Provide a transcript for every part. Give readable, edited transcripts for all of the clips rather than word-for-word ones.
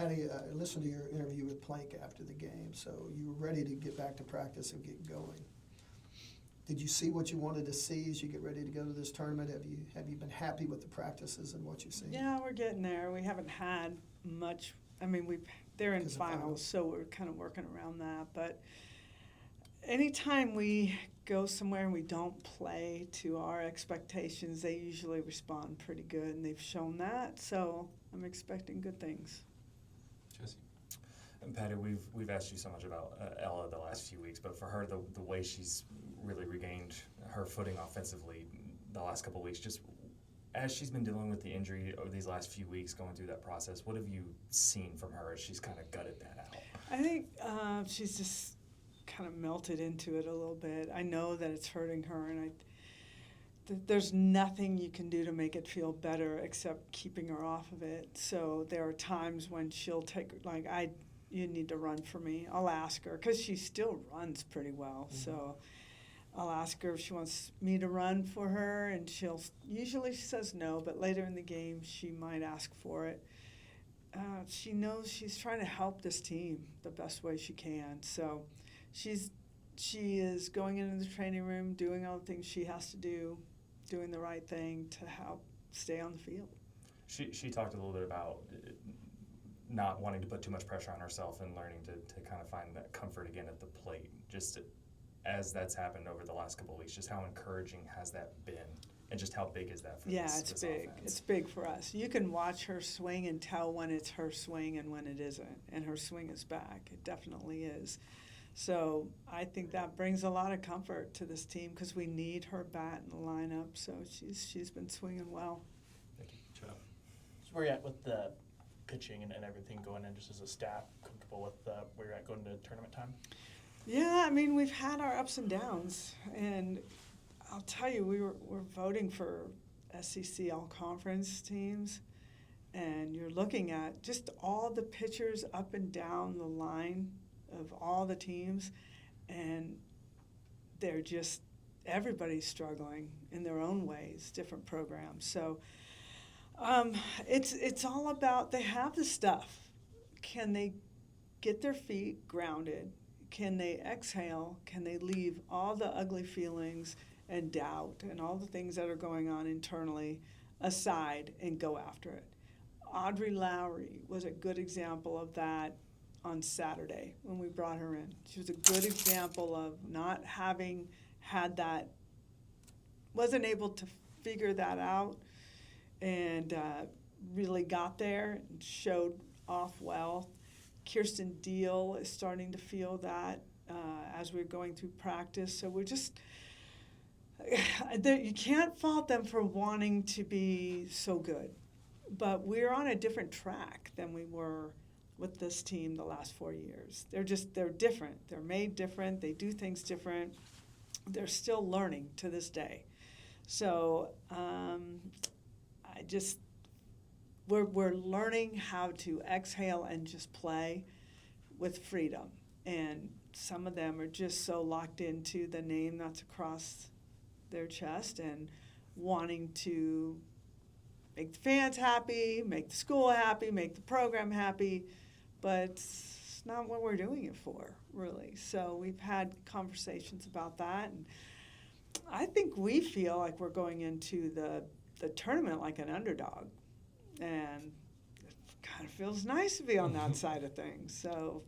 Patty, I listened to your interview with Plank after the game, so you were ready to get back to practice and get going. Did you see what you wanted to see as you get ready to go to this tournament? Have you been happy with the practices and what you've seen? Yeah, we're getting there. We haven't had much. I mean, they're in finals, so we're kind of working around that. But anytime we go somewhere and we don't play to our expectations, they usually respond pretty good, and they've shown that. So I'm expecting good things. Jesse. And Patty, we've asked you so much about Ella the last few weeks, but for her, the way she's really regained her footing offensively the last couple of weeks, just as she's been dealing with the injury over these last few weeks, going through that process, what have you seen from her as she's kind of gutted that out? I think she's just kind of melted into it a little bit. I know that it's hurting her, and there's nothing you can do to make it feel better except keeping her off of it. So there are times when she'll take, you need to run for me. I'll ask her, because she still runs pretty well. Mm-hmm. So I'll ask her if she wants me to run for her, and usually she says no, but later in the game she might ask for it. She knows she's trying to help this team the best way she can. So she is going into the training room, doing all the things she has to do, doing the right thing to help stay on the field. She talked a little bit about not wanting to put too much pressure on herself and learning to kind of find that comfort again at the plate. Just as that's happened over the last couple of weeks, just how encouraging has that been? And just how big is that for it's this big. offense? It's big for us. You can watch her swing and tell when it's her swing and when it isn't. And her swing is back. It definitely is. So I think that brings a lot of comfort to this team because we need her bat in the lineup. So she's been swinging well. Thank you. Joe. So where you at with the pitching and everything going in, just as a staff, comfortable with where you're at going to tournament time? Yeah, I mean, we've had our ups and downs. And I'll tell you, we're voting for SEC all-conference teams. And you're looking at just all the pitchers up and down the line of all the teams, and they're just, everybody's struggling in their own ways, different programs. So it's all about, they have the stuff. Can they get their feet grounded? Can they exhale? Can they leave all the ugly feelings and doubt and all the things that are going on internally aside and go after it? Audrey Lowry was a good example of that on Saturday when we brought her in. She was a good example of not having had that, wasn't able to figure that out, and really got there and showed off well. Kirsten Deal is starting to feel that as we're going through practice. So we're just, you can't fault them for wanting to be so good. But we're on a different track than we were with this team the last 4 years. They're different. They're made different. They do things different. They're still learning to this day. So we're learning how to exhale and just play with freedom. And some of them are just so locked into the name that's across their chest and wanting to make the fans happy, make the school happy, make the program happy, but it's not what we're doing it for, really. So we've had conversations about that, and I think we feel like we're going into the tournament like an underdog, and it kind of feels nice to be on that side of things. So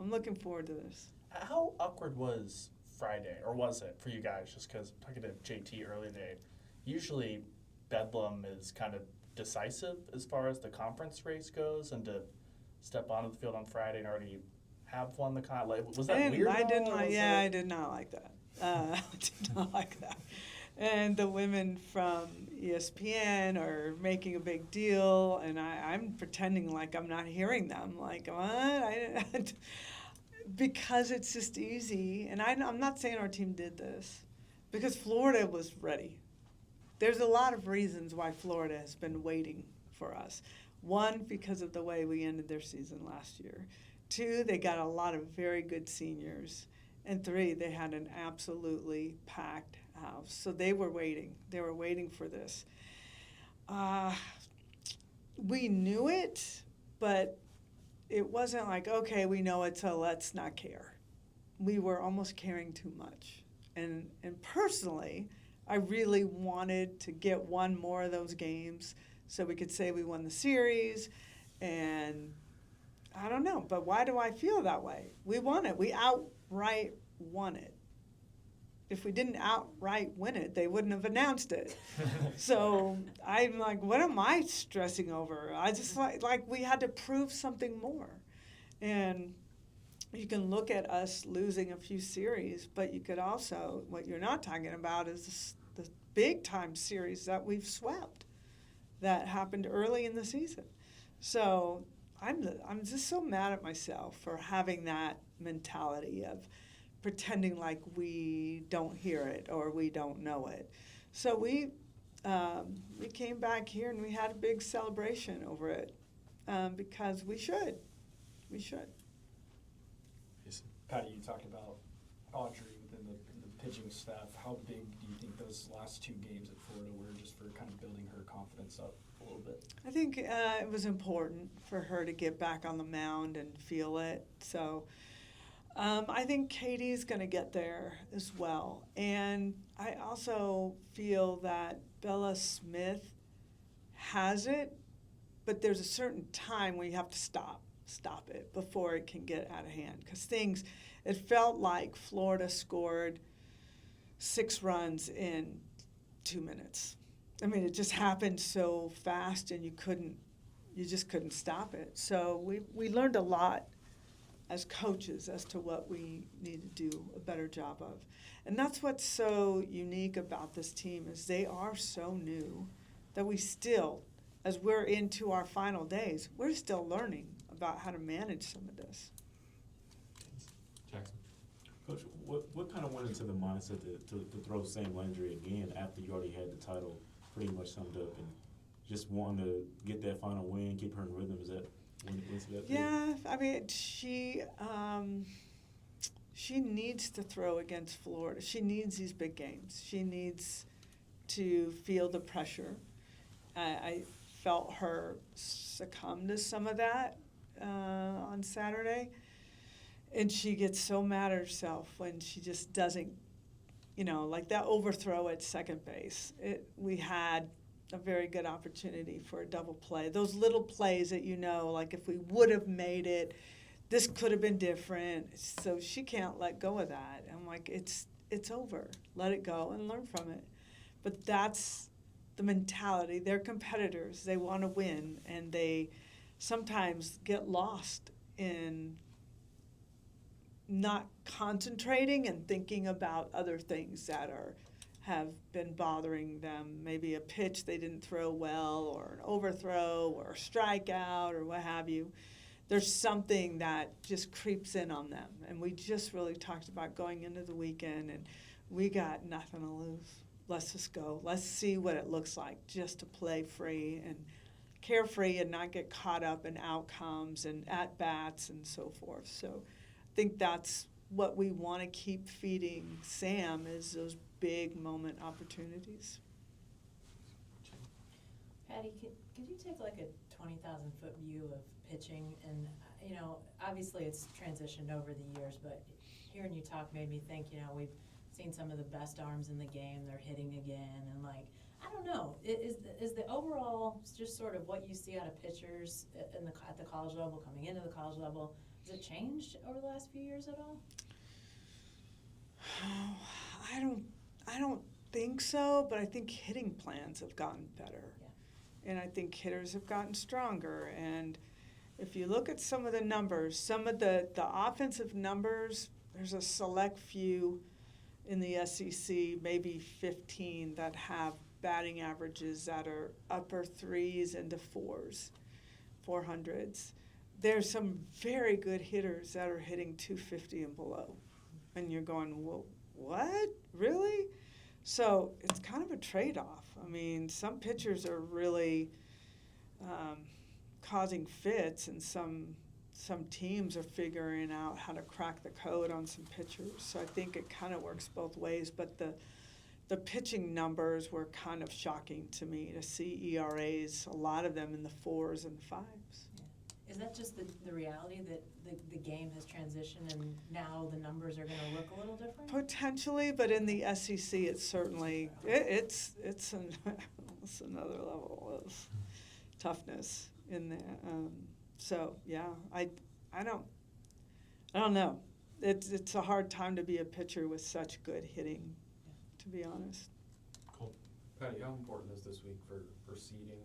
I'm looking forward to this. How awkward was Friday, or was it for you guys? Just because talking to JT earlier today, usually Bedlam is kind of decisive as far as the conference race goes, and to step onto the field on Friday and already have won the was that weird? I did not like that. I did not like that. And the women from ESPN are making a big deal, and I'm pretending like I'm not hearing them. Like, what? Because it's just easy. And I'm not saying our team did this, because Florida was ready. There's a lot of reasons why Florida has been waiting for us. One, because of the way we ended their season last year. Two, they got a lot of very good seniors. And three, they had an absolutely packed house. So they were waiting. They were waiting for this. We knew it, but it wasn't like, okay, we know it, so let's not care. We were almost caring too much. And personally, I really wanted to get one more of those games so we could say we won the series. And I don't know, but why do I feel that way? We won it. We outright won it. If we didn't outright win it, they wouldn't have announced it. So I'm like, what am I stressing over? I just like we had to prove something more. And you can look at us losing a few series, but you could also, what you're not talking about is the big time series that we've swept that happened early in the season. So I'm just so mad at myself for having that mentality of pretending like we don't hear it or we don't know it. So we came back here and we had a big celebration over it because we should. We should. Patty, you talked about Audrey within the pitching staff. How big do you think those last 2 games at Florida were just for kind of building her confidence up a little bit? I think it was important for her to get back on the mound and feel it. So I think Katie's going to get there as well. And I also feel that Bella Smith has it, but there's a certain time where you have to stop it before it can get out of hand. Because it felt like Florida scored 6 runs in 2 minutes. I mean, it just happened so fast and you just couldn't stop it. So we learned a lot as coaches as to what we need to do a better job of. And that's what's so unique about this team is they are so new that we still, as we're into our final days, we're still learning about how to manage some of this. Jackson. Coach, what kind of went into the mindset to throw Sam Landry again after you already had the title pretty much summed up and just wanting to get that final win, keep her in rhythm? Is that when it went to that? Yeah, I mean, she needs to throw against Florida. She needs these big games. She needs to feel the pressure. I felt her succumb to some of that on Saturday. And she gets so mad at herself when she just doesn't, like that overthrow at second base. We had a very good opportunity for a double play. Those little plays that like if we would have made it, this could have been different. So she can't let go of that. I'm like, it's over. Let it go and learn from it. But that's the mentality. They're competitors. They want to win, and they sometimes get lost in not concentrating and thinking about other things that have been bothering them. Maybe a pitch they didn't throw well, or an overthrow, or a strikeout, or what have you. There's something that just creeps in on them. And we just really talked about going into the weekend, and we got nothing to lose. Let's just go. Let's see what it looks like just to play free and carefree and not get caught up in outcomes and at-bats and so forth. So I think that's what we want to keep feeding Sam is those big moment opportunities. Patty, could you take like a 20,000-foot view of pitching? And, obviously it's transitioned over the years, but hearing you talk made me think, we've seen some of the best arms in the game. They're hitting again. And, I don't know. Is the overall just sort of what you see out of pitchers at the college level, coming into the college level, has it changed over the last few years at all? I don't think so, but I think hitting plans have gotten better. Yeah. And I think hitters have gotten stronger. And if you look at some of the numbers, some of the offensive numbers, there's a select few in the SEC, maybe 15, that have batting averages that are upper 3s into 400s. There's some very good hitters that are hitting 250 and below. And you're going, well, what? Really? So it's kind of a trade-off. I mean, some pitchers are really causing fits, and some teams are figuring out how to crack the code on some pitchers. So I think it kind of works both ways. But the pitching numbers were kind of shocking to me to see ERAs, a lot of them in the 4s and 5s. Yeah. Is that just the reality that the game has transitioned and now the numbers are gonna look a little different? Potentially, but in the SEC, it's certainly, it's it's another level of toughness in there. So, yeah, I don't know. It's a hard time to be a pitcher with such good hitting, to be honest. Cool. Patty, how important is this week for seeding?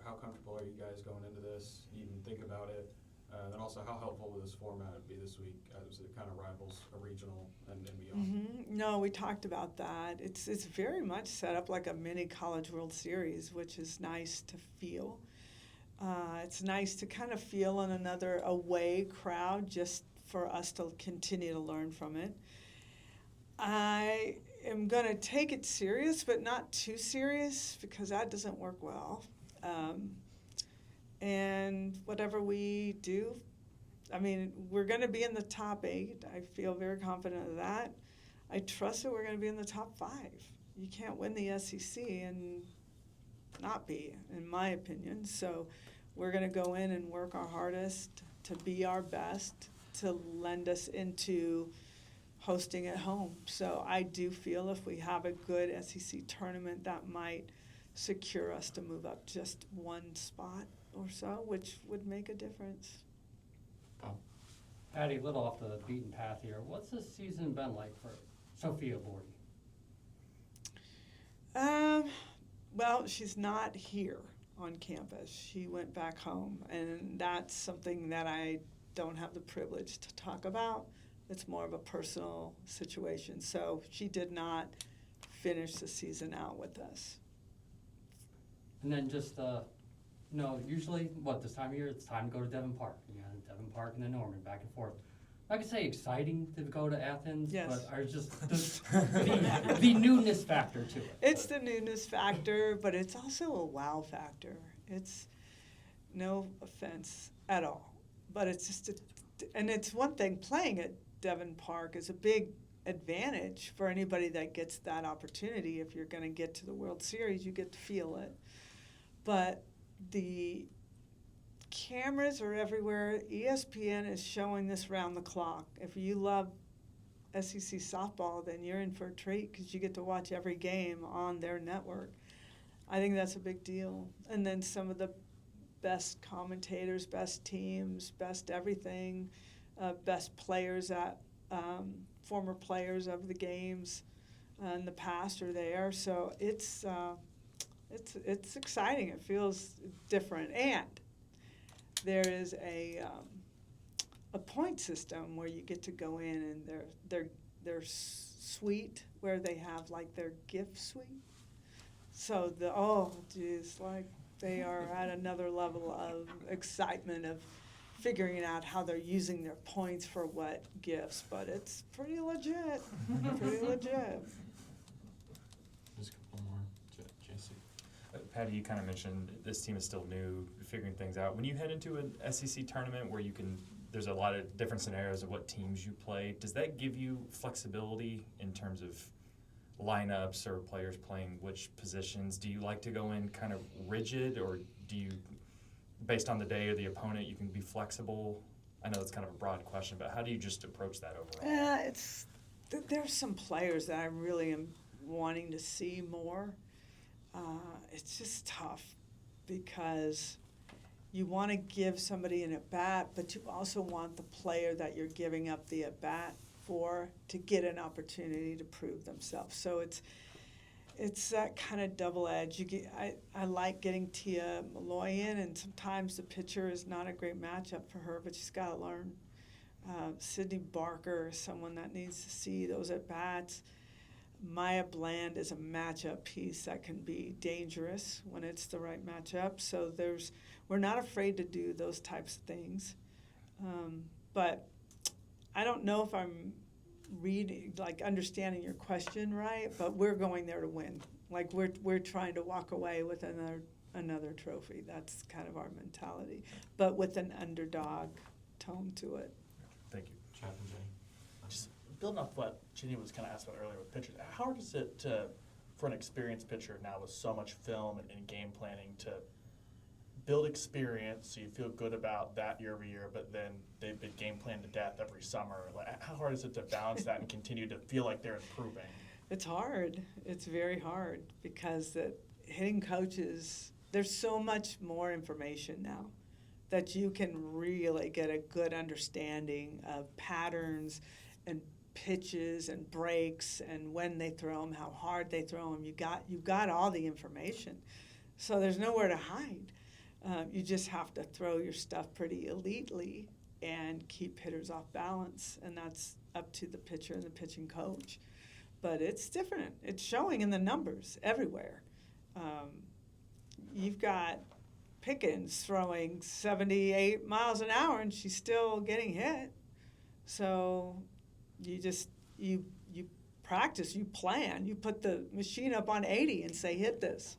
How comfortable are you guys going into this? Even think about it. And then also, how helpful will this format be this week as it kind of rivals a regional and beyond? Mm-hmm. No, we talked about that. It's very much set up like a mini College World Series, which is nice to feel. It's nice to kind of feel in another away crowd just for us to continue to learn from it. I am going to take it serious, but not too serious because that doesn't work well. And whatever we do, I mean, we're going to be in the top 8. I feel very confident of that. I trust that we're going to be in the top 5. You can't win the SEC and not be, in my opinion. So we're going to go in and work our hardest to be our best, to lend us into hosting at home. So I do feel if we have a good SEC tournament, that might secure us to move up just one spot or so, which would make a difference. Patty, a little off the beaten path here. What's this season been like for Sophia Bordy? Well, she's not here on campus. She went back home, and that's something that I don't have the privilege to talk about. It's more of a personal situation. So she did not finish the season out with us. And then just, usually, this time of year, it's time to go to Devon Park. You know, Devon Park and then Norman, back and forth. I could say exciting to go to Athens, Yes. but I was just, the newness factor to it. It's the newness factor, but it's also a wow factor. It's no offense at all, but it's just, and it's one thing, playing at Devon Park is a big advantage for anybody that gets that opportunity. If you're going to get to the World Series, you get to feel it. But the cameras are everywhere. ESPN is showing this round the clock. If you love SEC softball, then you're in for a treat because you get to watch every game on their network. I think that's a big deal. And then some of the best commentators, best teams, best everything, best players at former players of the games in the past are there. So it's exciting. It feels different, and there is a point system where you get to go in and their suite where they have like their gift suite. So they are at another level of excitement of figuring out how they're using their points for what gifts, but it's pretty legit. Pretty legit. Just a couple more. Jesse. Patty, you kind of mentioned this team is still new, figuring things out. When you head into an SEC tournament where there's a lot of different scenarios of what teams you play, does that give you flexibility in terms of lineups or players playing which positions? Do you like to go in kind of rigid, or do you, based on the day or the opponent, you can be flexible? I know it's kind of a broad question, but how do you just approach that overall? There's some players that I really am wanting to see more. It's just tough because you want to give somebody an at-bat, but you also want the player that you're giving up the at-bat for to get an opportunity to prove themselves. So it's that kind of double edge. I like getting Tia Malloy in, and sometimes the pitcher is not a great matchup for her, but she's got to learn. Sydney Barker is someone that needs to see those at-bats. Maya Bland is a matchup piece that can be dangerous when it's the right matchup. So we're not afraid to do those types of things. But I don't know if I'm understanding your question right, but we're going there to win. Like we're trying to walk away with another trophy. That's kind of our mentality, but with an underdog tone to it. Thank you. Chap and Jenny. Just building off what Jenny was kind of asked about earlier with pitchers, how hard is it for an experienced pitcher now with so much film and game planning to build experience, so you feel good about that year over year, but then they've been game planned to death every summer. Like, how hard is it to balance that and continue to feel like they're improving? It's hard. It's very hard because the hitting coaches, there's so much more information now that you can really get a good understanding of patterns and pitches and breaks and when they throw them, how hard they throw them. You got all the information, so there's nowhere to hide. You just have to throw your stuff pretty elitely and keep hitters off balance, and that's up to the pitcher and the pitching coach. But it's different. It's showing in the numbers everywhere. You've got Pickens throwing 78 miles an hour, and she's still getting hit. So you practice, you plan, you put the machine up on 80 and say, hit this.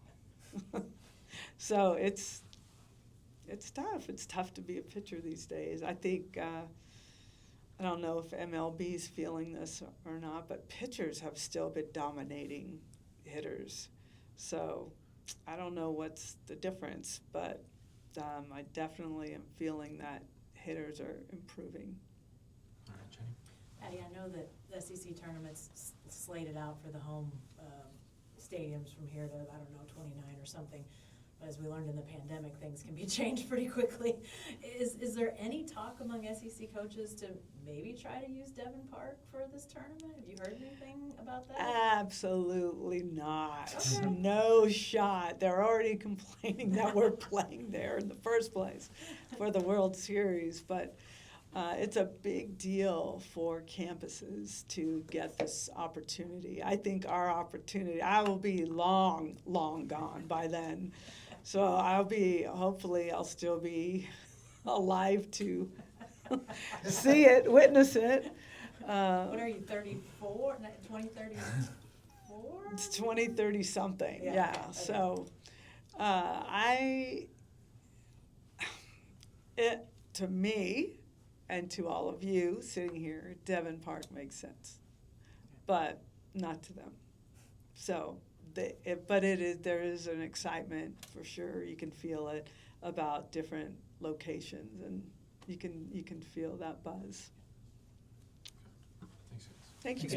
So it's tough. It's tough to be a pitcher these days. I think, I don't know if MLB's feeling this or not, but pitchers have still been dominating hitters. So I don't know what's the difference, but I definitely am feeling that hitters are improving. All right, Jenny. Patty, I know that the SEC tournament's slated out for the home stadiums from here to, I don't know, 29 or something. But as we learned in the pandemic, things can be changed pretty quickly. Is there any talk among SEC coaches to maybe try to use Devon Park for this tournament? Have you heard anything about that? Absolutely not. Okay. No shot. They're already complaining that we're playing there in the first place for the World Series. But it's a big deal for campuses to get this opportunity. I think our opportunity, I will be long, long gone by then. So hopefully I'll still be alive to see it, witness it. What are you, 34? 2034? It's 2030 something, yeah. Okay. So to me and to all of you sitting here, Devon Park makes sense, but not to them. So, there is an excitement for sure. You can feel it about different locations, and you can feel that buzz. Thanks, guys. Thank you.